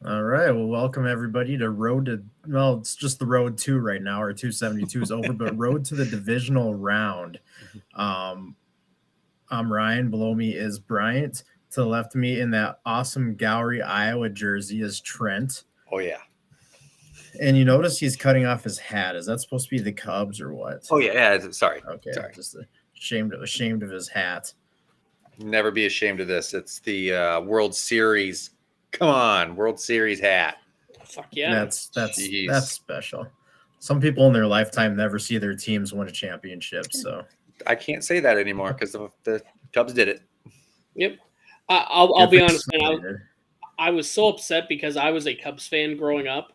All right. Well, welcome everybody to it's just the Road 2 right now. Our 272 is over, but Road to the Divisional round. Um, I'm Ryan. Below me is Bryant. To the left of me in that awesome Gowrie, Iowa jersey is Trent. Oh yeah. And you notice he's cutting off his hat. Is that supposed to be the Cubs or what? Oh yeah. Sorry. Okay. Sorry. Just ashamed of his hat. Never be ashamed of this. It's the World Series. Come on, World Series hat. Fuck yeah. That's special. Some people in their lifetime never see their teams win a championship. So I can't say that anymore because the Cubs did it. Yep. I'll be honest, man. I was so upset because I was a Cubs fan growing up,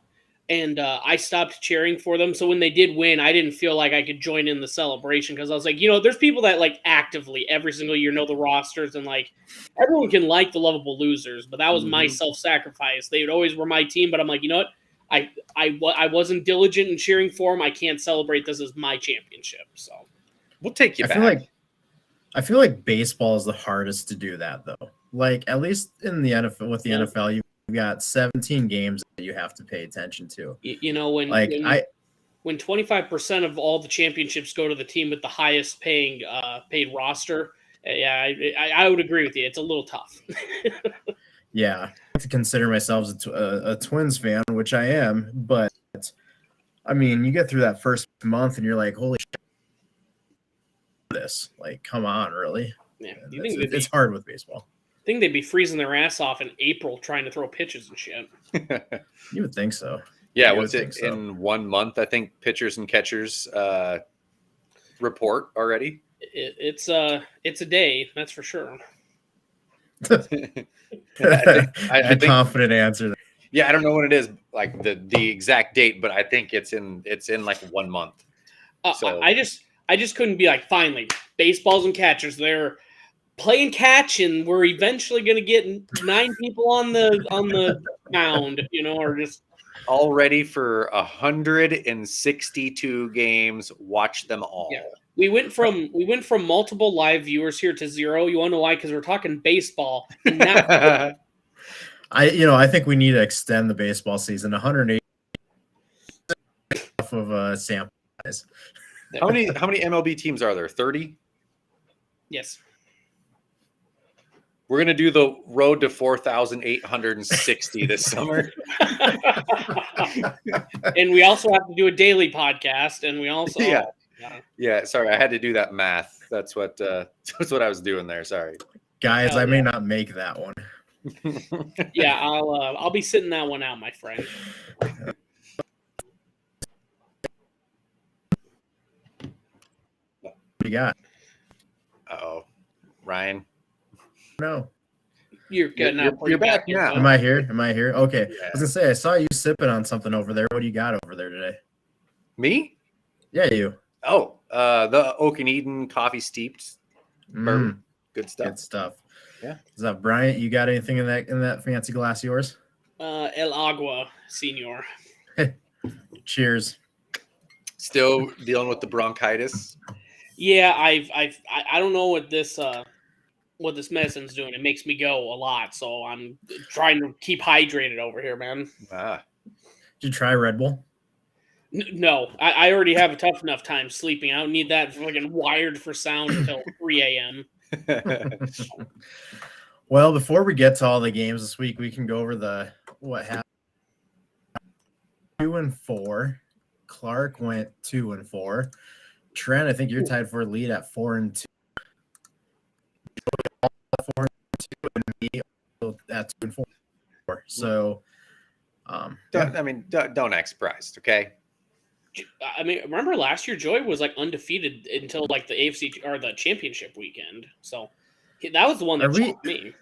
and I stopped cheering for them. So when they did win, I didn't feel like I could join in the celebration because I was like, there's people that like actively every single year know the rosters, and like everyone can like the lovable losers, but that was my self-sacrifice. They always were my team, but I'm like, you know what? I wasn't diligent in cheering for them. I can't celebrate this as my championship. So we'll take you back. I feel like baseball is the hardest to do that, though. Like, at least in the NFL, with the NFL, you've got 17 games that you have to pay attention to. When 25% of all the championships go to the team with the highest paid roster, I would agree with you. It's a little tough. Yeah, I like to consider myself a Twins fan, which I am, but I mean, you get through that first month and you're like, holy shit, this, like, come on, really? Yeah, it's hard with baseball. I think they'd be freezing their ass off in April trying to throw pitches and shit. You would think so. Yeah, in 1 month? I think pitchers and catchers report already. It's a day, that's for sure. I think confident answer. Yeah, I don't know what it is, like the exact date, but I think it's in like 1 month. So I just couldn't be like, finally, baseballs and catchers, they're playing catch, and we're eventually going to get 9 people on the mound, or just all ready for 162 games. Watch them all. Yeah. We went from multiple live viewers here to 0. You want to know why? Because we're talking baseball. And now I think we need to extend the baseball season. 180 of sample size. How many MLB teams are there? 30? Yes. We're going to do the road to 4,860 this summer. And we also have to do a daily podcast, and we also Yeah, sorry, I had to do that math. That's what I was doing there. Sorry. Guys, I may not make that one. Yeah, I'll be sitting that one out, my friend. What you got? Uh-oh. Ryan? No. You're good now. You're back now. Am I here? Okay. Yeah. I was going to say, I saw you sipping on something over there. What do you got over there today? Me? Yeah, you. Oh, the Oak and Eden coffee steeped bourbon. Good stuff. Good stuff. Yeah. Is that Bryant? You got anything in that fancy glass of yours? El Agua, Senor. Cheers. Still dealing with the bronchitis. Yeah, I don't know what this medicine's doing. It makes me go a lot, so I'm trying to keep hydrated over here, man. Did you try Red Bull? No, I already have a tough enough time sleeping. I don't need that fucking wired for sound until 3 a.m. Well, before we get to all the games this week, we can go over what happened. 2-4. Clark went 2-4. Trent, I think you're tied for a lead at 4-2. 4-2, and me at 2-4. So, don't act surprised, okay? I mean, remember last year, Joey was like undefeated until like the AFC or the championship weekend. So that was the one that shocked me.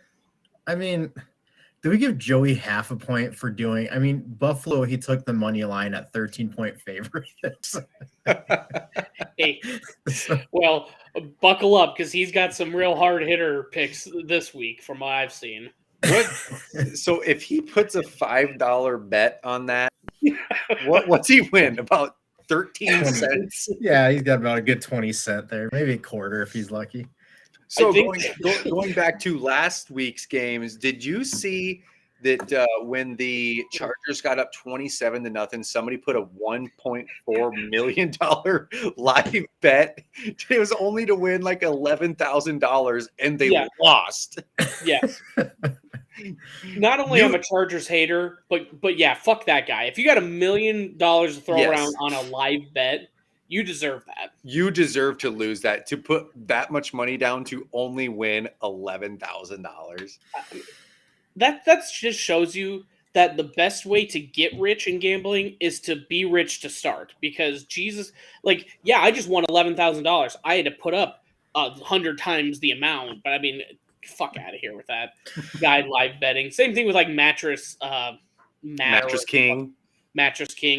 I mean, did we give Joey half a point for doing? I mean, Buffalo, he took the money line at 13-point favorites. Hey, well, buckle up because he's got some real hard hitter picks this week from what I've seen. So if he puts a $5 bet on that, what's he win? About 13 cents? Yeah, he's got about a good 20 cents there, maybe a quarter if he's lucky. So going back to last week's games, did you see that when the Chargers got up 27-0, somebody put a $1.4 million live bet. It was only to win like $11,000, and they lost. Yes. Not only am I a Chargers hater, but yeah, fuck that guy. If you got $1 million to throw around on a live bet, you deserve that. You deserve to lose that, to put that much money down to only win $11,000. That just shows you that the best way to get rich in gambling is to be rich to start. Because Jesus, like, yeah, I just won $11,000. I had to put up 100 times the amount, but I mean, fuck out of here with that guy live betting. Same thing with like Mattress King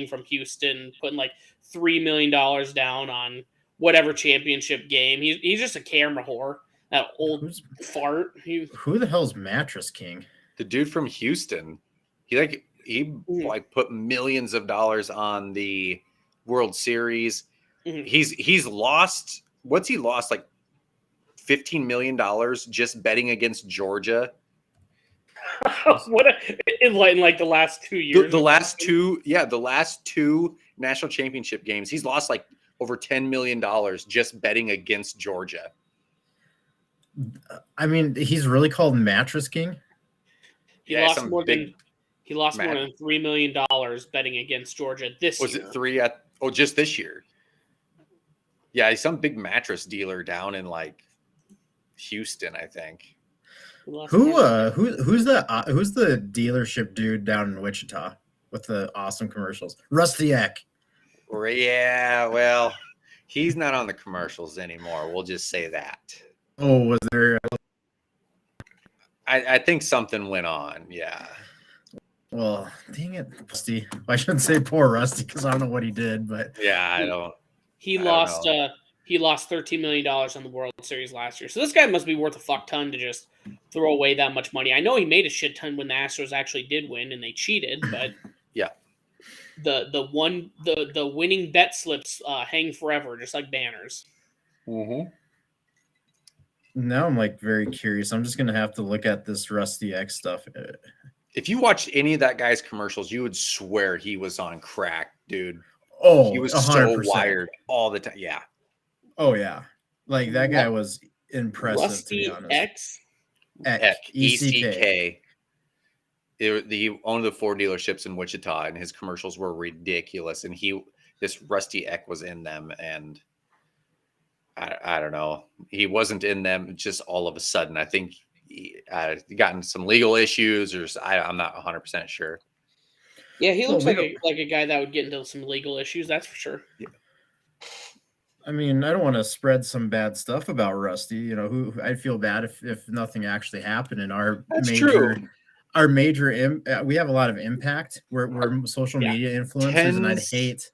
from Houston, putting like $3 million down on whatever championship game. He's just a camera whore. That old fart. Who the hell's Mattress King? The dude from Houston. He put millions of dollars on the World Series. Mm-hmm. He's lost. What's he lost? Like $15 million just betting against Georgia. In like the last 2 years. The last two national championship games, he's lost like over $10 million just betting against Georgia. I mean, he's really called Mattress King. He lost more than $3 million betting against Georgia this year. Was it three just this year? Yeah, he's some big mattress dealer down in like Houston, I think. Who's the dealership dude down in Wichita with the awesome commercials? Rusty Eck. Yeah, well, he's not on the commercials anymore. We'll just say that. Oh, was there? I think something went on. Yeah. Well, dang it, Rusty. I shouldn't say poor Rusty because I don't know what he did, but yeah, I don't. He lost $13 million on the World Series last year. So this guy must be worth a fuck ton to just throw away that much money. I know he made a shit ton when the Astros actually did win and they cheated, but yeah, the winning bet slips hang forever, just like banners. Mm-hmm. Now I'm like very curious. I'm just gonna have to look at this Rusty X stuff. If you watched any of that guy's commercials, you would swear he was on crack, dude. Oh, he was 100%. So wired all the time. Yeah. Oh yeah, like that guy was impressive. Rusty to be honest. Eck, ECK. He owned the Ford dealerships in Wichita, and his commercials were ridiculous. And this Rusty Eck was in them, and I don't know. He wasn't in them just all of a sudden. I think he gotten some legal issues, or I'm not 100% sure. Yeah, he looks like a guy that would get into some legal issues. That's for sure. Yeah. I mean, I don't want to spread some bad stuff about Rusty. You know, who I'd feel bad if nothing actually happened in our we have a lot of impact. We're social media influencers, and I'd hate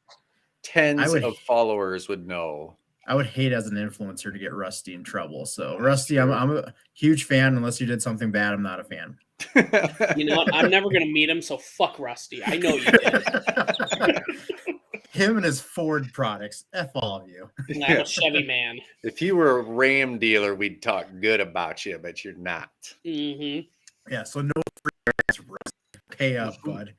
tens of followers would know. I would hate as an influencer to get Rusty in trouble. So Rusty, I'm a huge fan. Unless you did something bad, I'm not a fan. You know what? I'm never gonna meet him, so fuck Rusty. I know you did. Him and his Ford products. F all of you. I'm a Chevy man. If you were a Ram dealer, we'd talk good about you, but you're not. Mm-hmm. Yeah, so no free ads, Rusty. Pay up, bud.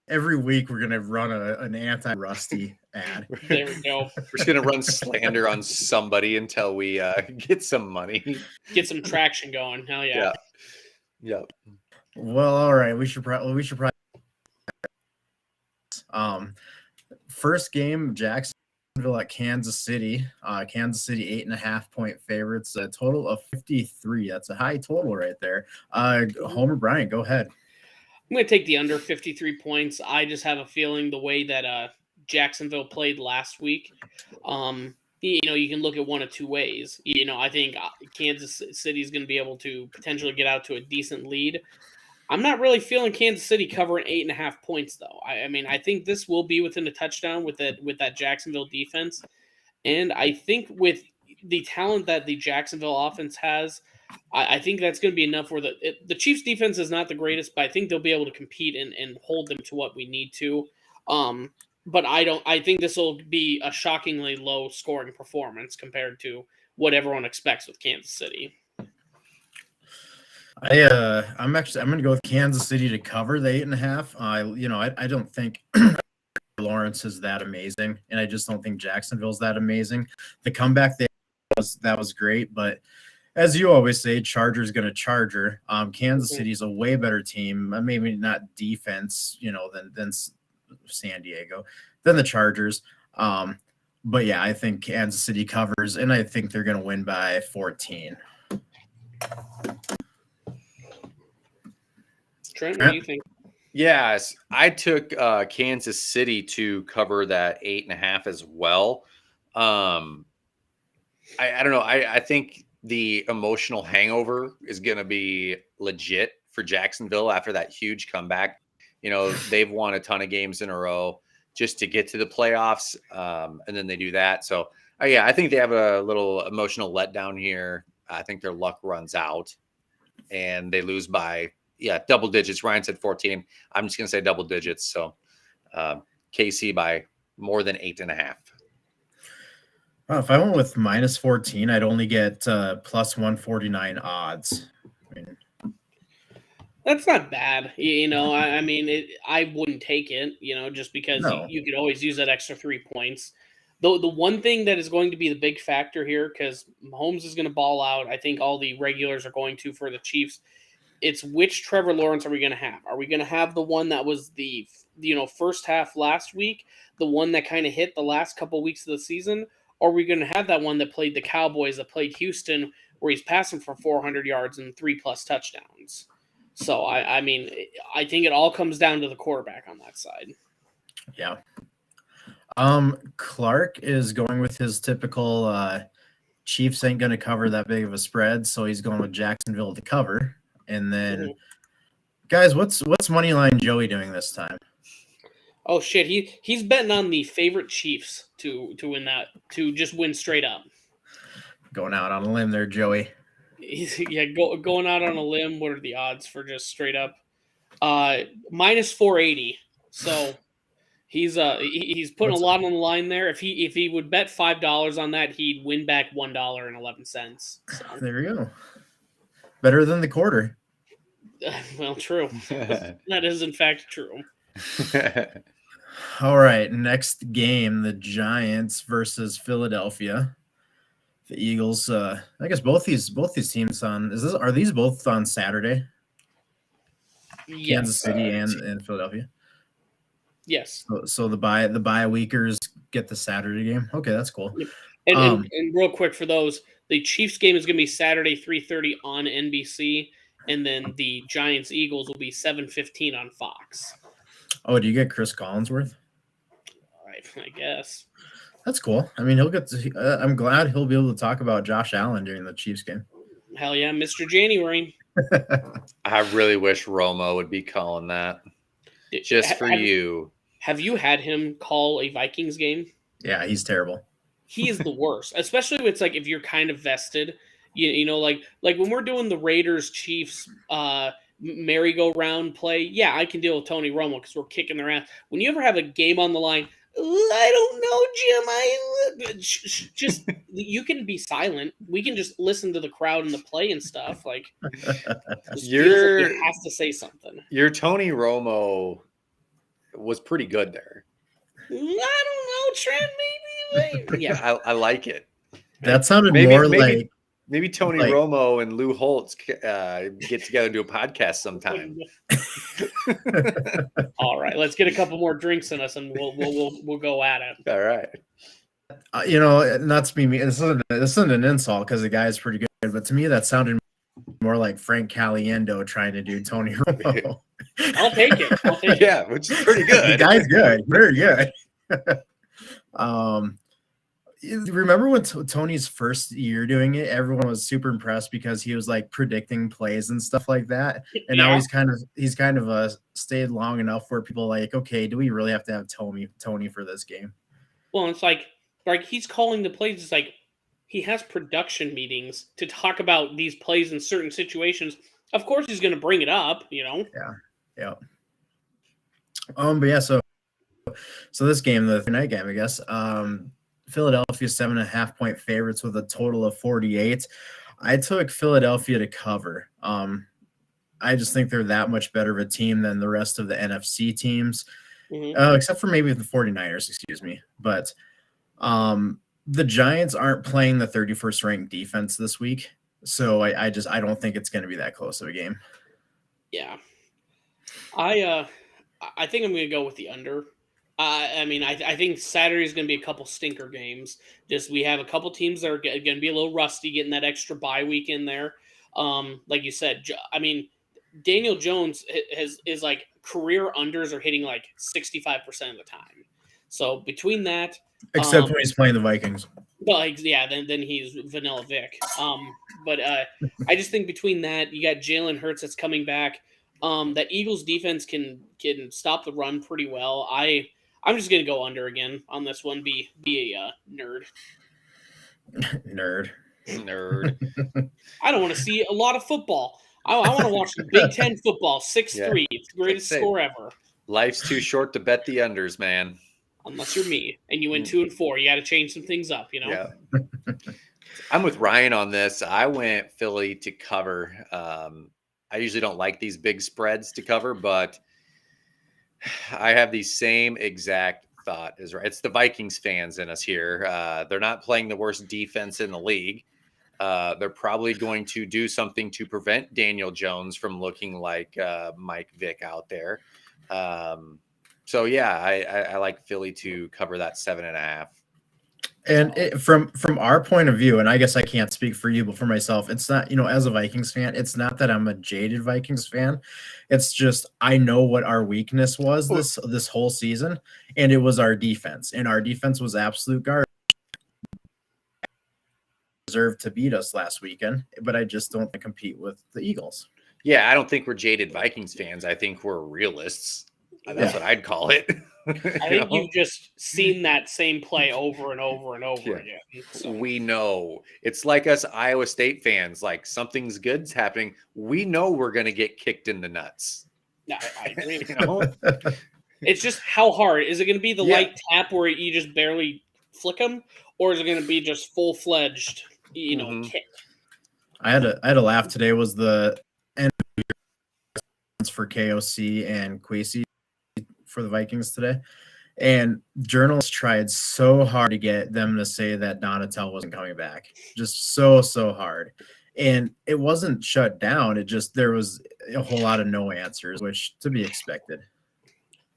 Every week we're gonna run an anti-Rusty ad. There we go. We're just gonna run slander on somebody until we get some money, get some traction going. Hell yeah. Yeah. Well, all right. We should probably. First game, Jacksonville at Kansas City. Kansas City 8.5-point favorites. A total of 53. That's a high total right there. Homer Bryant, go ahead. I'm going to take the under 53 points. I just have a feeling the way that Jacksonville played last week, you can look at one of two ways. I think Kansas City is going to be able to potentially get out to a decent lead. I'm not really feeling Kansas City covering 8.5 points, though. I think this will be within a touchdown with that Jacksonville defense. And I think with the talent that the Jacksonville offense has, I think that's going to be enough where the Chiefs defense is not the greatest, but I think they'll be able to compete and hold them to what we need to. But I think this will be a shockingly low scoring performance compared to what everyone expects with Kansas City. I'm going to go with Kansas City to cover the 8.5. I don't think Lawrence is that amazing, and I just don't think Jacksonville's that amazing. The comeback that was great, but as you always say, Charger's going to Charger. Kansas City's a way better team, maybe not defense, than San Diego, than the Chargers. But yeah, I think Kansas City covers, and I think they're going to win by 14. Trent, what do you think? Yes, I took Kansas City to cover that 8.5 as well. I don't know. I think the emotional hangover is going to be legit for Jacksonville after that huge comeback. They've won a ton of games in a row just to get to the playoffs, and then they do that. So, yeah, I think they have a little emotional letdown here. I think their luck runs out, and they lose by double digits. Ryan said 14. I'm just going to say double digits. So, KC by more than 8.5. Well, if I went with minus 14, I'd only get plus 149 odds. That's not bad. I mean, I wouldn't take it, just because you could always use that extra 3 points. The one thing that is going to be the big factor here, because Mahomes is going to ball out, I think all the regulars are going to for the Chiefs. It's which Trevor Lawrence are we going to have? Are we going to have the one that was the first half last week, the one that kind of hit the last couple weeks of the season? Or are we going to have that one that played the Cowboys, that played Houston, where he's passing for 400 yards and 3+ touchdowns? So, I mean, I think it all comes down to the quarterback on that side. Yeah. Clark is going with his typical Chiefs ain't going to cover that big of a spread, so he's going with Jacksonville to cover. And then, guys, what's Moneyline Joey doing this time? Oh shit, he's betting on the favorite Chiefs to win that, to just win straight up. Going out on a limb there, Joey. Going out on a limb. What are the odds for just straight up? Minus 480. So he's putting a lot on the line there. If he would bet $5 on that, he'd win back $1.11. So. There you go. Better than the quarter. Well, true. That is in fact true. All right, next game, the Giants versus Philadelphia. The Eagles. I guess both these teams are these both on Saturday? Yes, Kansas City and Philadelphia. Yes. So the bye weekers get the Saturday game. Okay, that's cool. And real quick for those, the Chiefs game is going to be Saturday 3:30 on NBC, and then the Giants Eagles will be 7:15 on Fox. Oh, do you get Chris Collinsworth? I guess. That's cool. I mean, he'll get to. I'm glad he'll be able to talk about Josh Allen during the Chiefs game. Hell yeah, Mr. January. I really wish Romo would be calling that. Just for you. Have you had him call a Vikings game? Yeah, he's terrible. He is the worst, especially if it's like if you're kind of vested. Like when we're doing the Raiders Chiefs merry-go-round play. Yeah, I can deal with Tony Romo because we're kicking their ass. When you ever have a game on the line, I don't know, Jim. Just you can be silent. We can just listen to the crowd and the play and stuff. Like it has to say something. Your Tony Romo was pretty good there. I don't know, Trent. Maybe. Yeah, I like it. That sounded more like. Maybe Tony Romo and Lou Holtz get together and do a podcast sometime. All right, let's get a couple more drinks in us, and we'll go at it. All right. Not to be mean. This isn't an insult because the guy is pretty good, but to me that sounded more like Frank Caliendo trying to do Tony Romo. I'll take it. Yeah, which is pretty good. The guy's good, very good. Remember when Tony's first year doing it, everyone was super impressed because he was like predicting plays and stuff like that. And now he's kind of stayed long enough where people are like, okay, do we really have to have Tony for this game? Well, it's like he's calling the plays. It's like he has production meetings to talk about these plays in certain situations. Of course, he's going to bring it up, Yeah. But yeah, so this game, the night game, I guess. Philadelphia 7.5-point favorites with a total of 48. I took Philadelphia to cover. I just think they're that much better of a team than the rest of the NFC teams, Mm-hmm. except for maybe the 49ers, excuse me. But the Giants aren't playing the 31st ranked defense this week. So I don't think it's going to be that close of a game. Yeah. I think I'm going to go with the under. I think Saturday is going to be a couple stinker games. Just we have a couple teams that are going to be a little rusty, getting that extra bye week in there. Like you said, Daniel Jones is like career unders are hitting like 65% of the time. So between that, except when he's playing the Vikings. Well, yeah, then he's Vanilla Vic. But I just think between that, you got Jalen Hurts that's coming back. That Eagles defense can stop the run pretty well. I'm just gonna go under again on this one. Be a nerd. Nerd. I don't want to see a lot of football. I want to watch the Big Ten football. 6-3. It's the greatest score ever. Life's too short to bet the unders, man. Unless you're me and you win 2-4, you got to change some things up, you know. Yeah. I'm with Ryan on this. I went Philly to cover. I usually don't like these big spreads to cover, but I have the same exact thought as right. It's the Vikings fans in us here. They're not playing the worst defense in the league. They're probably going to do something to prevent Daniel Jones from looking like Mike Vick out there. So yeah, I like Philly to cover that 7.5. And from our point of view, and I guess I can't speak for you, but for myself, it's not, as a Vikings fan, it's not that I'm a jaded Vikings fan. It's just I know what our weakness was this whole season, and it was our defense. And our defense was absolute garbage. Deserved to beat us last weekend, but I just don't compete with the Eagles. Yeah, I don't think we're jaded Vikings fans. I think we're realists. That's what I'd call it. I think you've just seen that same play over and over and over again. So. We know. It's like us Iowa State fans. Like something's good's happening. We know we're going to get kicked in the nuts. I agree. It's just how hard. Is it going to be the light tap where you just barely flick them? Or is it going to be just full-fledged, kick? I had a laugh today. Was the end for KOC and Kwesi for the Vikings today, and journalists tried so hard to get them to say that Donatel wasn't coming back, just so hard, and it wasn't shut down. It just there was a whole lot of no answers, which to be expected.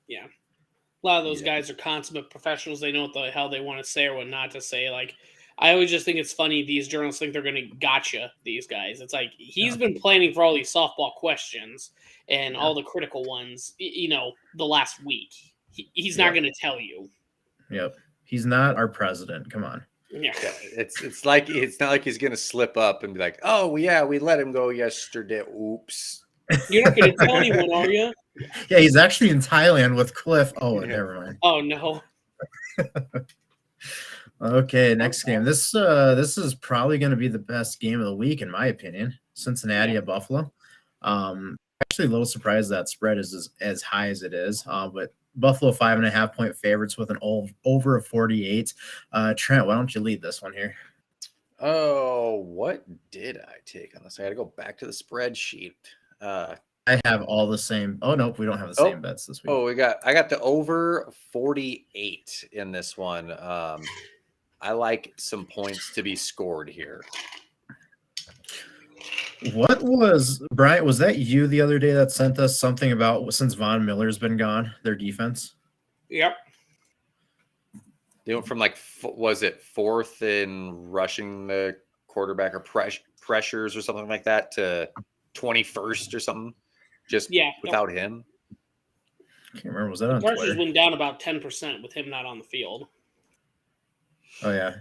Yeah, a lot of those guys are consummate professionals. They know what the hell they want to say or what not to say. Like I always just think it's funny. These journalists think they're going to gotcha these guys. It's like he's been planning for all these softball questions and all the critical ones, the last week. He's not going to tell you. Yep. He's not our president. Come on. Yeah. It's like it's not like he's going to slip up and be like, "Oh, yeah, we let him go yesterday. Oops." You're not going to tell anyone, are you? Yeah, he's actually in Thailand with Cliff. Oh, never mind. Oh, no. Okay, next game. This is probably going to be the best game of the week, in my opinion. Cincinnati at Buffalo. Actually, a little surprised that spread is as high as it is. But Buffalo 5.5-point favorites with an over a 48. Trent, why don't you lead this one here? Oh, what did I take on this? I got to go back to the spreadsheet. I have all the same. Oh nope, we don't have the same bets this week. Oh, I got the over 48 in this one. I like some points to be scored here. What was Brian? Was that you the other day that sent us something about since Von Miller's been gone, their defense? Yep. They went from was it 4th in rushing the quarterback or pressures or something like that to 21st or something, just without him. I can't remember. Was that on pressures Twitter? Went down about 10% with him not on the field. Oh yeah.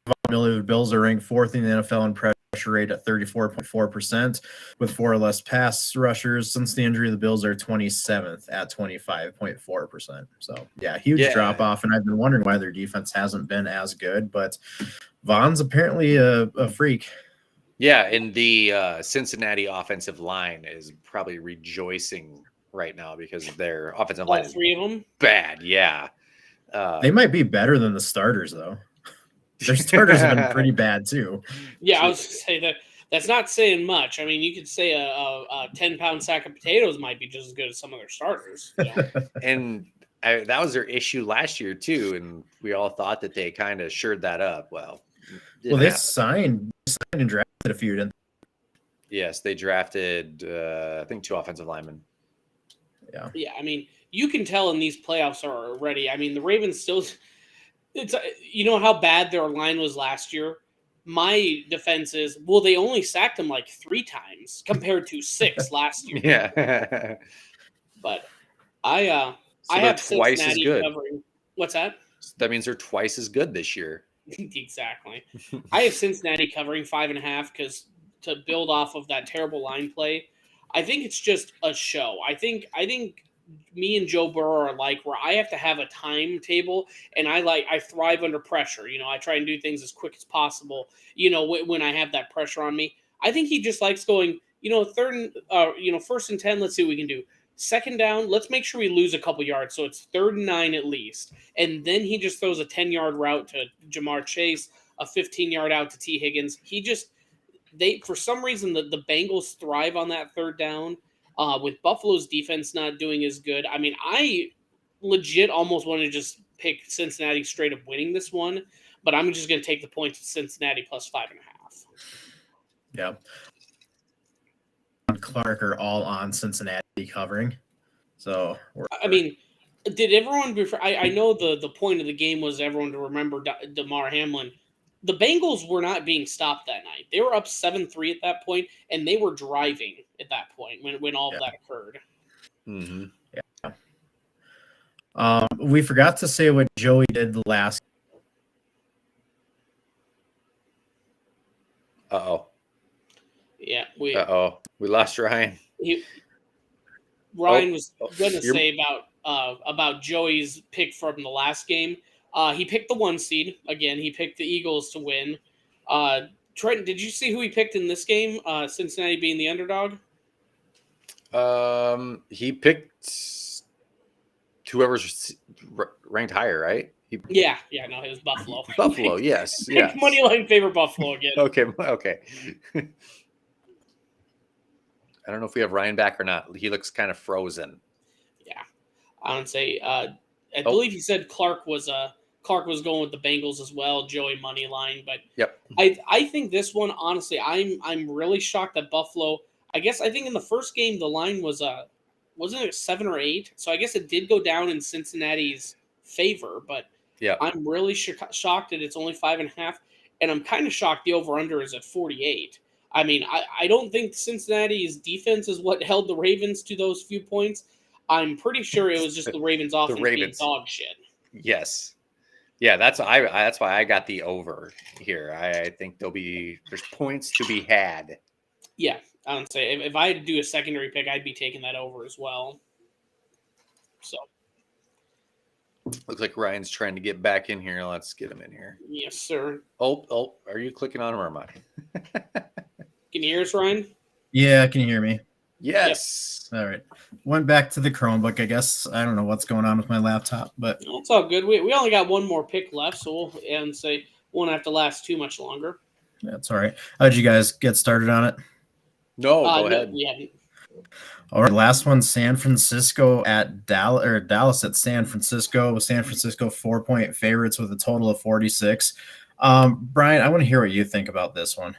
Von Miller, the Bills are ranked 4th in the NFL in pressure rate at 34.4%, with 4 or less pass rushers. Since the injury, the Bills are 27th at 25.4%. So yeah, huge drop off. And I've been wondering why their defense hasn't been as good, but Von's apparently a freak. Yeah, and the Cincinnati offensive line is probably rejoicing right now because their offensive line is 3 of them bad. Yeah, they might be better than the starters though. Their starters have been pretty bad too. Yeah, I was going to say that That's not saying much. I mean, you could say a 10-pound sack of potatoes might be just as good as some of their starters. You know? And that was their issue last year too, and we all thought that they kind of shored that up. Well, they signed and drafted a few, didn't they? Yes, they drafted I think 2 offensive linemen. Yeah. I mean, you can tell in these playoffs are already. I mean, the Ravens still. It's you know how bad their line was last year. My defense is, well, they only sacked him like 3 times compared to 6 last year. Yeah. But I have twice as Cincinnati good. covering. What's that? That means they're twice as good this year. Exactly. I have Cincinnati covering 5.5 because to build off of that terrible line play, I think it's just a show. I think me and Joe Burrow are like where I have to have a timetable and I thrive under pressure. You know, I try and do things as quick as possible. You know, when I have that pressure on me, I think he just likes going. You know, first and 10. Let's see what we can do. Second down, let's make sure we lose a couple yards, so it's 3rd and 9 at least. And then he just throws a 10-yard route to Jamar Chase, a 15-yard out to T. Higgins. For some reason, the Bengals thrive on that 3rd down. With Buffalo's defense not doing as good, I mean, I legit almost want to just pick Cincinnati straight up winning this one, but I'm just going to take the points of Cincinnati plus 5.5. Yeah. Clark are all on Cincinnati covering. So I mean, did everyone before? I know the point of the game was everyone to remember DeMar Hamlin. The Bengals were not being stopped that night. They were up 7-3 at that point, and they were driving at that point when all of that occurred. Mm-hmm. Yeah. We forgot to say what Joey did the last. Uh-oh. Yeah. We lost Ryan. Ryan was going to say about Joey's pick from the last game. He picked the 1 seed. Again, he picked the Eagles to win. Trent, did you see who he picked in this game? Cincinnati being the underdog? He picked whoever's ranked higher, right? Yeah, no, it was Buffalo. Buffalo, yes. Money line favor Buffalo again. Okay. I don't know if we have Ryan back or not. He looks kind of frozen. Yeah, I would say. I believe he said Clark was going with the Bengals as well. Joey money line, but yep. I think this one honestly, I'm really shocked that Buffalo. I think in the first game the line was wasn't it 7 or 8? So I guess it did go down in Cincinnati's favor, but yeah, I'm really shocked that it's only 5.5, and I'm kind of shocked the over under is at 48. I mean, I don't think Cincinnati's defense is what held the Ravens to those few points. I'm pretty sure it was just the Ravens' offense being dog shit. Yes. Yeah, that's why I got the over here. I think there's points to be had. Yeah, I would say if I had to do a secondary pick, I'd be taking that over as well. So. Looks like Ryan's trying to get back in here. Let's get him in here. Yes, sir. Oh, are you clicking on him or am I? Can you hear us, Ryan? Yeah, can you hear me? Yes. Yep. All right. Went back to the Chromebook, I guess. I don't know what's going on with my laptop, but it's all good. We only got one more pick left, so won't have to last too much longer. That's all right. How'd you guys get started on it? No, go ahead. We haven't. All right, last one, San Francisco at Dallas, or Dallas at San Francisco. San Francisco 4-point favorites with a total of 46. Brian, I want to hear what you think about this one.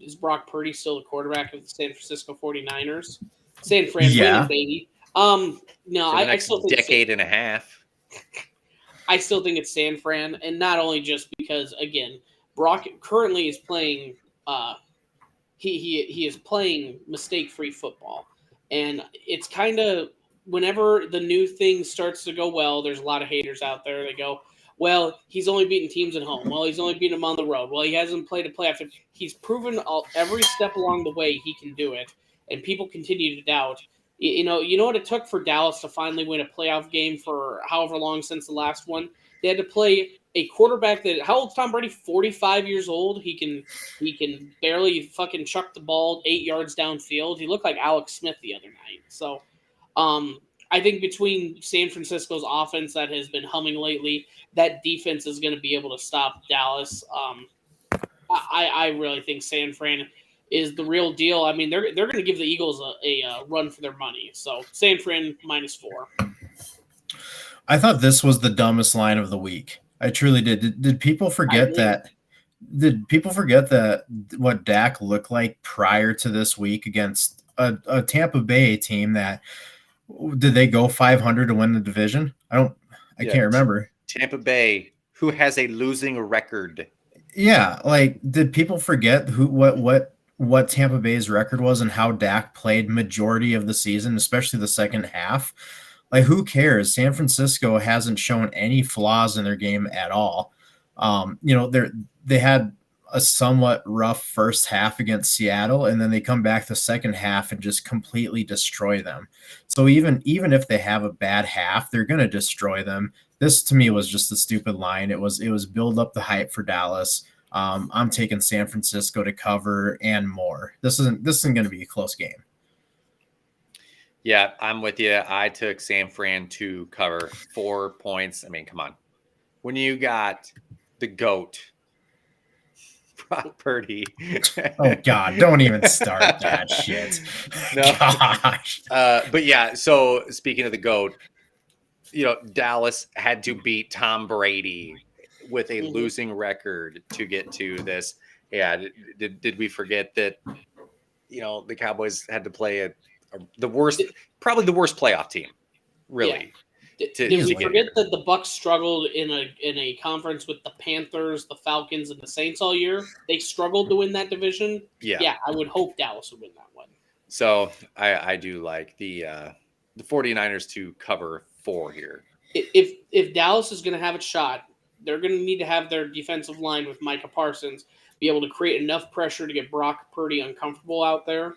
Is Brock Purdy still the quarterback of the San Francisco 49ers? San Fran, yeah. Baby. No, I still think decade and a half. I still think it's San Fran, and not only just because again, Brock currently is playing. He is playing mistake-free football, and it's kind of whenever the new thing starts to go well, there's a lot of haters out there. They go, well, he's only beating teams at home. Well, he's only beating them on the road. Well, he hasn't played a playoff. He's proven every step along the way he can do it, and people continue to doubt. You know what it took for Dallas to finally win a playoff game for however long since the last one? They had to play a quarterback that, how old's Tom Brady? 45 years old. He can barely fucking chuck the ball 8 yards downfield. He looked like Alex Smith the other night. So, I think between San Francisco's offense that has been humming lately, that defense is going to be able to stop Dallas. I really think San Fran is the real deal. I mean, they're going to give the Eagles a run for their money. So San Fran -4. I thought this was the dumbest line of the week. I truly did. Did people forget that? Did people forget that what Dak looked like prior to this week against a Tampa Bay team that did they go 500 to win the division? I can't remember. Tampa Bay, who has a losing record. Yeah, like did people forget what Tampa Bay's record was and how Dak played majority of the season, especially the second half? Like, who cares? San Francisco hasn't shown any flaws in their game at all. They had a somewhat rough first half against Seattle, and then they come back the second half and just completely destroy them. So even if they have a bad half, they're going to destroy them. This to me was just a stupid line. It was build up the hype for Dallas. I'm taking San Francisco to cover and more. This isn't going to be a close game. Yeah, I'm with you. I took San Fran to cover 4 points. I mean, come on. When you got the GOAT, Brock Purdy. Oh, God, don't even start that shit. No. Gosh. But yeah, so speaking of the GOAT, Dallas had to beat Tom Brady with a losing record to get to this. Yeah, did we forget that, the Cowboys had to play probably the worst playoff team, really. Yeah. Did we forget that the Bucs struggled in a conference with the Panthers, the Falcons, and the Saints all year? They struggled to win that division. Yeah, I would hope Dallas would win that one. So I do like the 49ers to cover 4 here. If Dallas is going to have a shot, they're going to need to have their defensive line with Micah Parsons be able to create enough pressure to get Brock Purdy uncomfortable out there.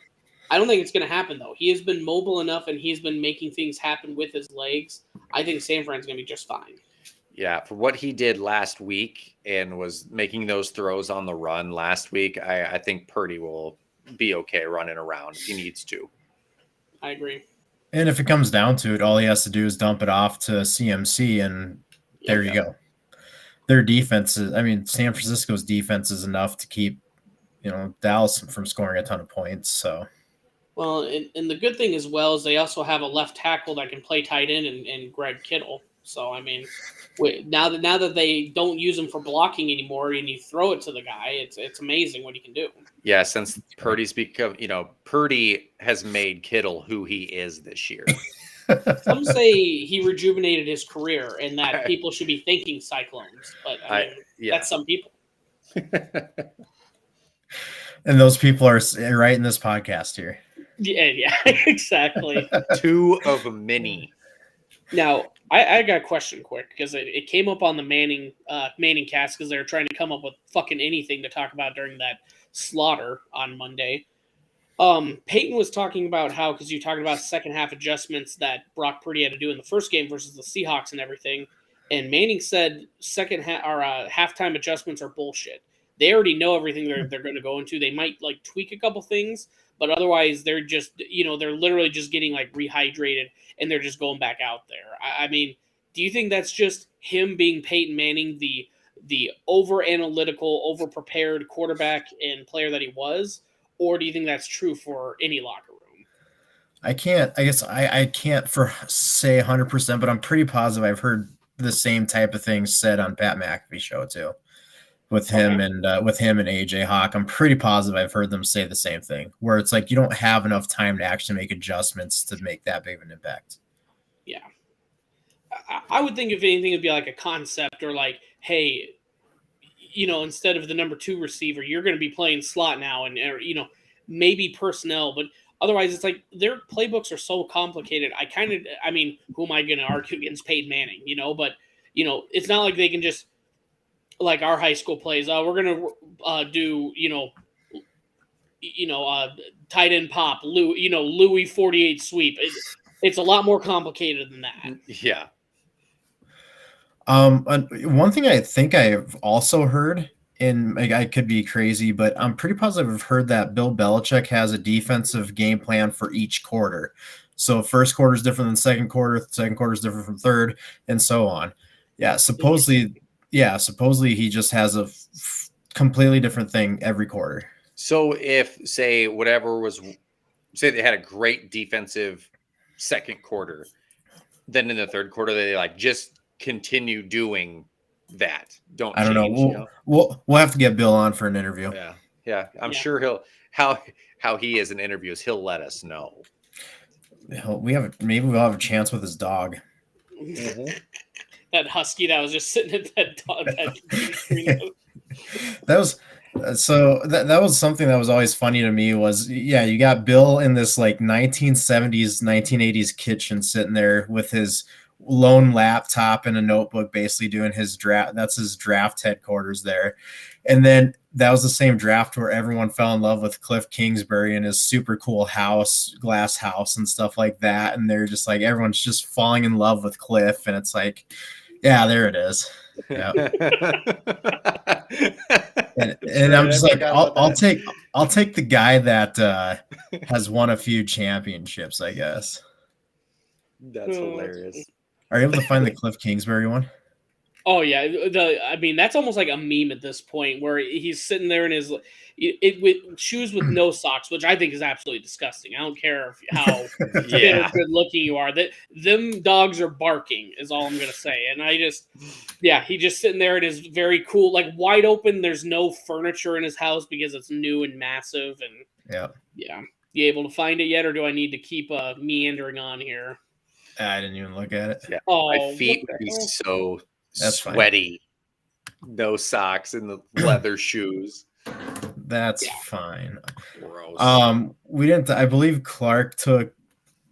I don't think it's going to happen, though. He has been mobile enough, and he's been making things happen with his legs. I think San Fran's going to be just fine. Yeah, for what he did last week and was making those throws on the run last week, I think Purdy will be okay running around if he needs to. I agree. And if it comes down to it, all he has to do is dump it off to CMC, and there you go. Their defense San Francisco's defense is enough to keep, Dallas from scoring a ton of points, so... Well, and the good thing as well is they also have a left tackle that can play tight end and Greg Kittle. So, I mean, now that they don't use him for blocking anymore and you throw it to the guy, it's amazing what he can do. Yeah, since Purdy's become, Purdy has made Kittle who he is this year. Some say he rejuvenated his career and that people should be thanking Cyclones. But, that's some people. And those people are right in this podcast here. Yeah, exactly. 2 of many. Now, I got a question quick because it came up on the Manning cast because they were trying to come up with fucking anything to talk about during that slaughter on Monday. Peyton was talking about how, because you talked about second half adjustments that Brock Purdy had to do in the first game versus the Seahawks and everything, and Manning said halftime adjustments are bullshit. They already know everything they're going to go into. They might tweak a couple things, but otherwise they're just they're literally just getting rehydrated and they're just going back out there. I mean, do you think that's just him being Peyton Manning, the over analytical, over prepared quarterback and player that he was, or do you think that's true for any locker room? I can't say 100%, but I'm pretty positive I've heard the same type of things said on Pat McAfee's show too. With him and AJ Hawk, I'm pretty positive I've heard them say the same thing, where it's you don't have enough time to actually make adjustments to make that big of an impact. Yeah, I would think if anything, it'd be a concept or hey, instead of the number 2 receiver, you're going to be playing slot now, and maybe personnel, but otherwise it's their playbooks are so complicated. Who am I going to argue against Peyton Manning? But it's not like they can just. Like our high school plays, we're gonna do tight end pop, Louis 48 sweep. It's a lot more complicated than that. Yeah. One thing I think I've also heard, and I could be crazy, but I'm pretty positive I've heard that Bill Belichick has a defensive game plan for each quarter. So first quarter is different than second quarter is different from third, and so on. Yeah, supposedly he just has a completely different thing every quarter. So if say they had a great defensive second quarter, then in the third quarter they like just continue doing that. Don't I don't know. change. We'll have to get Bill on for an interview. Yeah. I'm sure he'll how he is in interviews. He'll let us know. Maybe we'll have a chance with his dog. That husky that was just sitting at that dog. That was something that was always funny to me was, you got Bill in this like 1970s, 1980s kitchen sitting there with his lone laptop and a notebook, basically doing his draft. That's his draft headquarters there. And then that was the same draft where everyone fell in love with Cliff Kingsbury and his super cool house, glass house and stuff like that. And they're just like, everyone's just falling in love with Cliff. And it's like, yeah, there it is. Yeah. and I'm just like, I'll take the guy that has won a few championships, I guess. That's hilarious. Are you able to find the Cliff Kingsbury one? Oh yeah, that's almost like a meme at this point, where he's sitting there in his with shoes with no socks, which I think is absolutely disgusting. I don't care how fit or good looking you are. That them dogs are barking is all I'm gonna say. And he's just sitting there in his very cool, like wide open. There's no furniture in his house because it's new and massive. And you able to find it yet, or do I need to keep meandering on here? I didn't even look at it. Yeah. My feet would be so sweaty. Fine. No socks and the leather shoes. That's fine. Gross. We didn't. I believe Clark took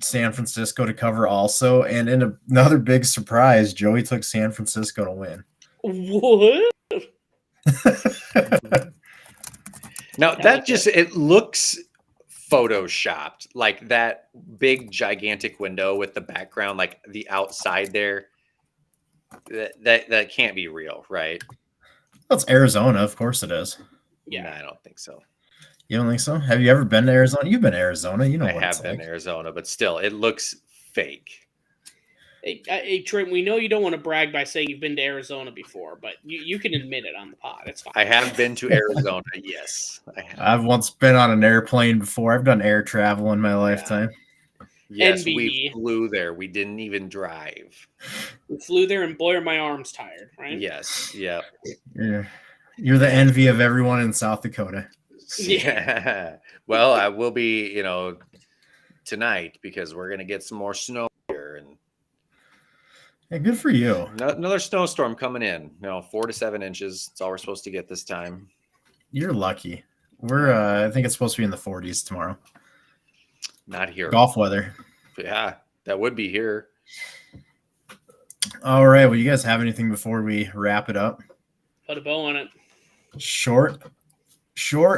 San Francisco to cover also, and in another big surprise, Joey took San Francisco to win. What? Now it looks photoshopped, like that big gigantic window with the background, like the outside there. That can't be real, right? Well, it's Arizona, of course it is. Yeah, no, I don't think so. You don't think so? Have you ever been to Arizona? You've been to Arizona. You know I what have it's been like. to Arizona, but still, it looks fake. Hey, Trent, we know you don't want to brag by saying you've been to Arizona before, but you can admit it on the pod. It's fine. I have been to Arizona, yes. I have. I've once been on an airplane before. I've done air travel in my lifetime. Yes, NBE. We flew there. We didn't even drive. We flew there, and boy, are my arms tired, right? Yes, yeah. You're the envy of everyone in South Dakota. Yeah. Well, I will be, tonight because we're going to get some more snow here. And hey, good for you. Another snowstorm coming in, 4 to 7 inches. That's all we're supposed to get this time. You're lucky. I think it's supposed to be in the 40s tomorrow. Not here. Golf weather. Yeah, that would be here. All right. Well, you guys have anything before we wrap it up? Put a bow on it. Short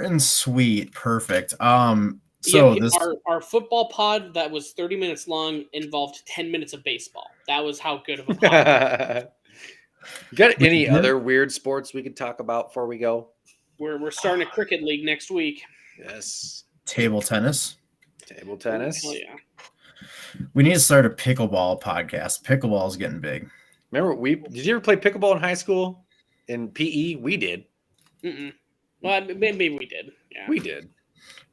and sweet. Perfect. Our football pod that was 30 minutes long involved 10 minutes of baseball. That was how good of a pod. You got any other weird sports we could talk about before we go? We're starting a cricket league next week. Yes. Table tennis. Oh, yeah. We need to start a pickleball podcast. Pickleball is getting big. Remember, did you ever play pickleball in high school? In PE, we did. Mm-mm. Well, maybe we did. Yeah, we did.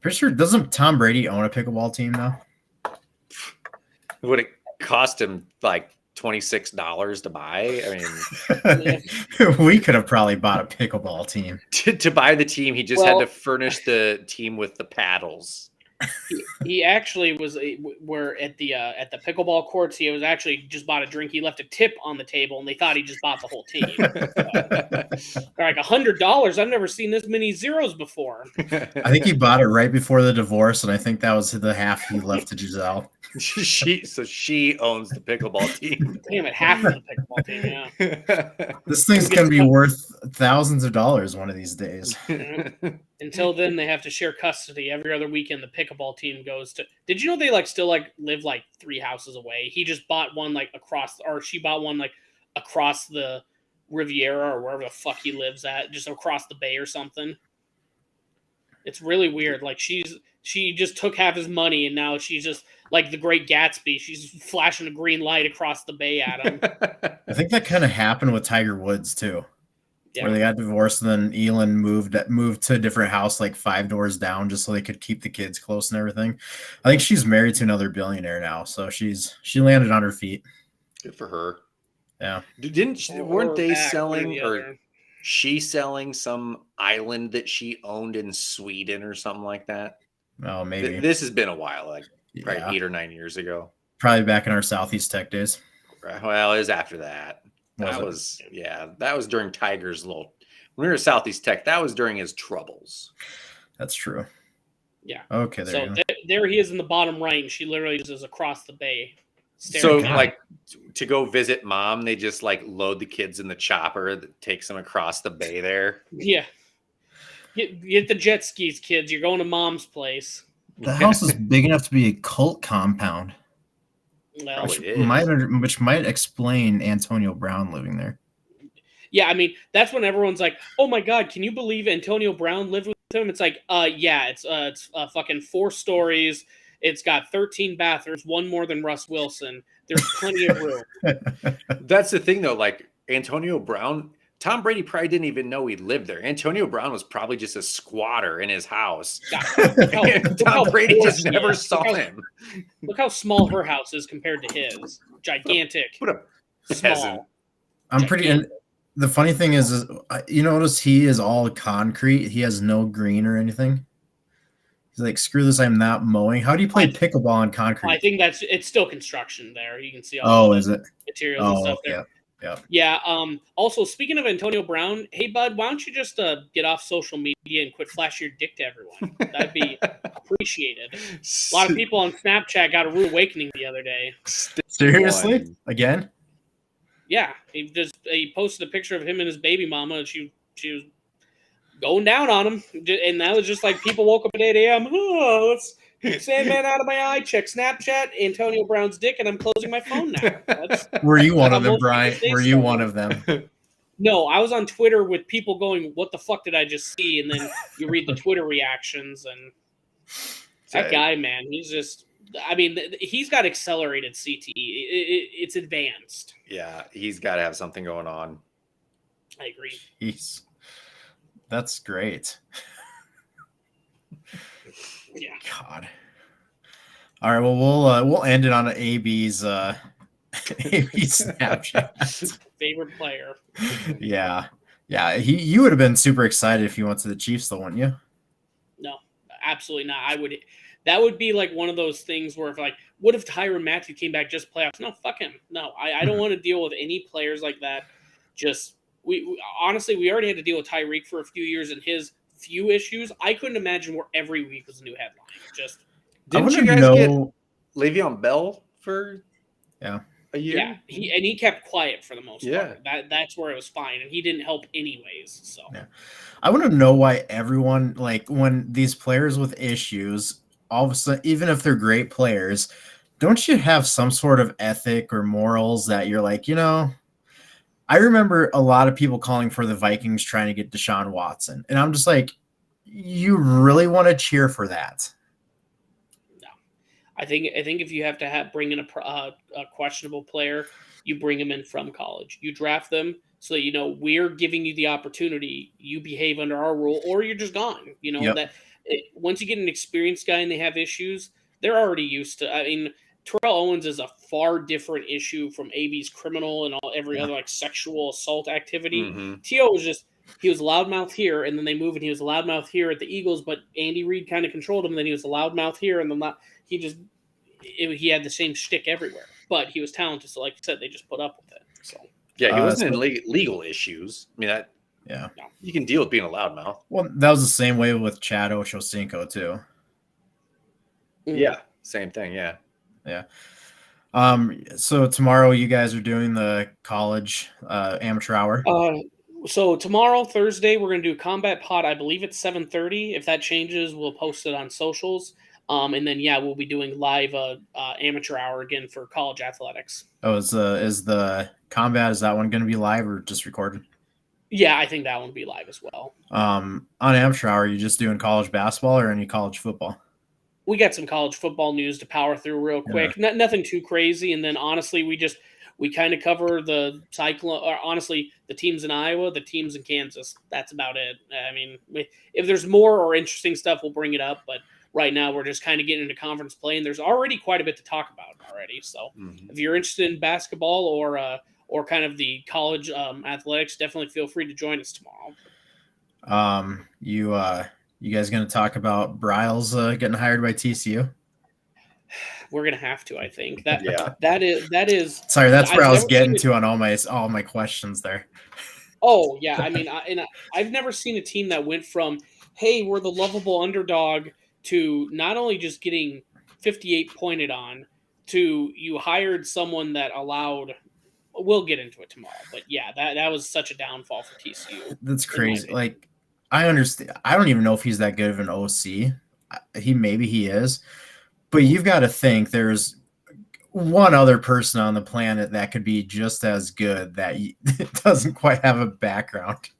Pretty sure, doesn't Tom Brady own a pickleball team now? Would it cost him like $26 to buy? I mean, we could have probably bought a pickleball team. To buy the team, he just had to furnish the team with the paddles. He actually was where at the pickleball courts. He was actually just bought a drink. He left a tip on the table, and they thought he just bought the whole team. They're like $100. I've never seen this many zeros before. I think he bought it right before the divorce, and I think that was the half he left to Giselle. She owns the pickleball team. Damn it, half of the pickleball team. Yeah. This thing's gonna be worth thousands of dollars one of these days. Until then, they have to share custody. Every other weekend, the pickleball team goes to. Did you know they still live 3 houses away? He just bought one across, or she bought one across the Riviera or wherever the fuck he lives at, just across the bay or something. It's really weird. She just took half his money, and now she's just like the Great Gatsby. She's flashing a green light across the bay at him. I think that kind of happened with Tiger Woods too. where they got divorced, and then Elin moved to a different house like 5 doors down just so they could keep the kids close and everything. I think she's married to another billionaire now, so she landed on her feet. Good for her. Yeah. Weren't they selling or she selling some island that she owned in Sweden or something like that? Oh, maybe. This has been a while, like probably 8 or 9 years ago. Probably back in our Southeast Tech days. Well, it was after that. That was during Tiger's when we were at Southeast Tech. That was during his troubles. That's true. Yeah. Okay. There he is in the bottom right, and she literally just is across the bay. So, like, to go visit mom, they just like load the kids in the chopper that takes them across the bay there. Yeah. Get the jet skis, kids. You're going to mom's place. The house is big enough to be a cult compound. Well, which might explain Antonio Brown living there. Yeah, I mean, that's when everyone's like, "Oh my God, can you believe Antonio Brown lived with him?" It's like, yeah, it's fucking 4 stories. It's got 13 bathrooms, one more than Russ Wilson. There's plenty of room. That's the thing, though. Like Antonio Brown, Tom Brady probably didn't even know he lived there. Antonio Brown was probably just a squatter in his house. Tom Brady just never saw him. Look how small her house is compared to his. Gigantic. What a peasant. I'm pretty. And the funny thing is, you notice he is all concrete. He has no green or anything. He's like, screw this, I'm not mowing. How do you play pickleball on concrete? I think it's still construction there. You can see all the materials and stuff there. Yeah. Also, speaking of Antonio Brown, hey, bud, why don't you just get off social media and quit flashing your dick to everyone? That'd be appreciated. A lot of people on Snapchat got a rude awakening the other day. Seriously? Again? Yeah. He posted a picture of him and his baby mama, and she was going down on him. And that was just like people woke up at 8 a.m. Oh, let's Sandman out of my eye. Check Snapchat. Antonio Brown's dick, and I'm closing my phone now. Were you one of them, Brian? Were you one of them? No, I was on Twitter with people going, "What the fuck did I just see?" And then you read the Twitter reactions, and that guy, man, he's just. I mean, he's got accelerated CTE. It's advanced. Yeah, he's got to have something going on. I agree. That's great. Yeah. God. All right. Well, we'll end it on AB's Snapchat. Favorite player. Yeah. You would have been super excited if he went to the Chiefs, though, wouldn't you? No, absolutely not. That would be like one of those things where what if Tyrann Mathieu came back just playoffs? No, fuck him. No, I don't want to deal with any players like that. We honestly, we already had to deal with Tyreek for a few years and his few issues. I couldn't imagine where every week was a new headline. Didn't you guys get Le'Veon Bell for a year? Yeah, he kept quiet for the most part. That's where it was fine, and he didn't help anyways. So I want to know why everyone, like, when these players with issues, all of a sudden, even if they're great players, don't you have some sort of ethic or morals that you're like, I remember a lot of people calling for the Vikings trying to get Deshaun Watson. And I'm just like, you really want to cheer for that? No. I think if you have to bring in a questionable player, you bring him in from college. You draft them so that, we're giving you the opportunity. You behave under our rule or you're just gone. Once you get an experienced guy and they have issues, they're already used to. I mean, Terrell Owens is a far different issue from AB's criminal and every other sexual assault activity. Mm-hmm. T.O. was he was loudmouth here, and then they move and he was a loudmouth here at the Eagles, but Andy Reid kind of controlled him. And then he was a loudmouth here, and then he had the same shtick everywhere. But he was talented, so like I said, they just put up with it. So yeah, he wasn't in legal issues. I mean, you can deal with being a loudmouth. Well, that was the same way with Chad Ochocinco too. Mm-hmm. Yeah, same thing. Yeah. So tomorrow you guys are doing the college amateur hour. So tomorrow, Thursday, we're going to do Combat Pod. I believe it's 7:30. If that changes, we'll post it on socials. And then we'll be doing live amateur hour again for college athletics. Oh, is the Combat, is that one going to be live or just recorded? Yeah, I think that one will be live as well. On amateur hour, are you just doing college basketball or any college football? We got some college football news to power through real quick. Nothing too crazy. And then honestly, we kind of cover the Cyclone, or honestly, the teams in Iowa, the teams in Kansas. That's about it. I mean, if there's more or interesting stuff, we'll bring it up. But right now, we're just kind of getting into conference play, and there's already quite a bit to talk about already. So if you're interested in basketball or kind of the college athletics, definitely feel free to join us tomorrow. You guys going to talk about Bryles getting hired by TCU? We're gonna have to, I think. That Yeah. is. Sorry, that's where I was getting to on all my questions there. Oh yeah, I mean, I've never seen a team that went from, hey, we're the lovable underdog, to not only just getting 58 pointed on, to you hired someone that allowed. We'll get into it tomorrow, but yeah, that was such a downfall for TCU. That's crazy. Like, I understand. I don't even know if he's that good of an OC. Maybe he is, but you've got to think there's one other person on the planet that could be just as good that doesn't quite have a background.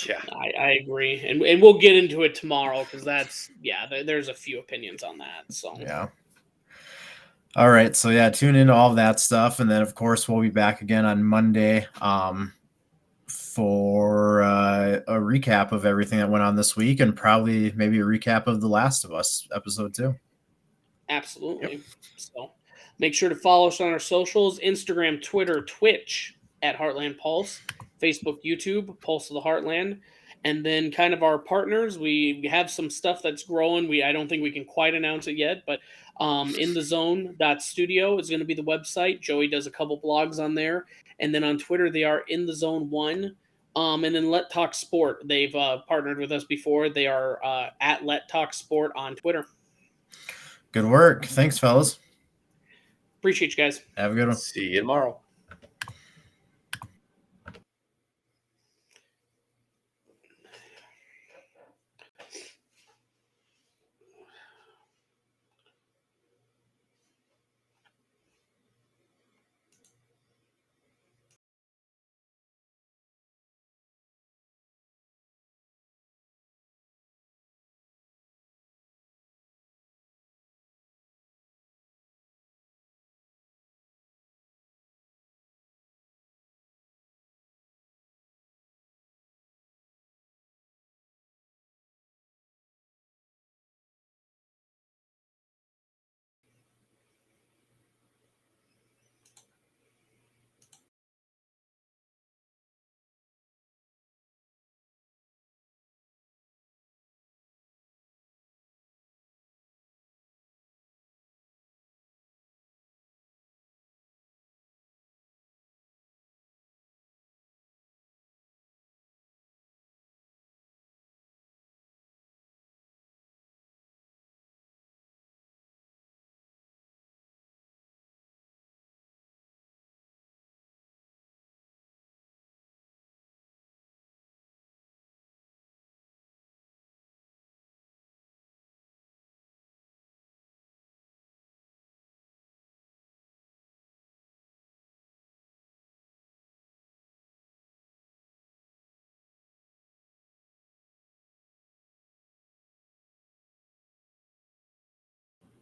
Yeah, I agree, and we'll get into it tomorrow because there's a few opinions on that. So yeah. All right, so yeah, tune into all of that stuff, and then of course we'll be back again on Monday for a recap of everything that went on this week, and probably maybe a recap of The Last of Us episode 2. Absolutely. Yep. So make sure to follow us on our socials: Instagram, Twitter, Twitch at Heartland Pulse, Facebook, YouTube, Pulse of the Heartland. And then kind of our partners, we have some stuff that's growing. I don't think we can quite announce it yet, but inthezone.studio is going to be the website. Joey does a couple blogs on there. And then on Twitter, they are In The Zone 1. And then Let Talk Sport. They've partnered with us before. They are at Let Talk Sport on Twitter. Good work. Thanks, fellas. Appreciate you guys. Have a good one. See you tomorrow.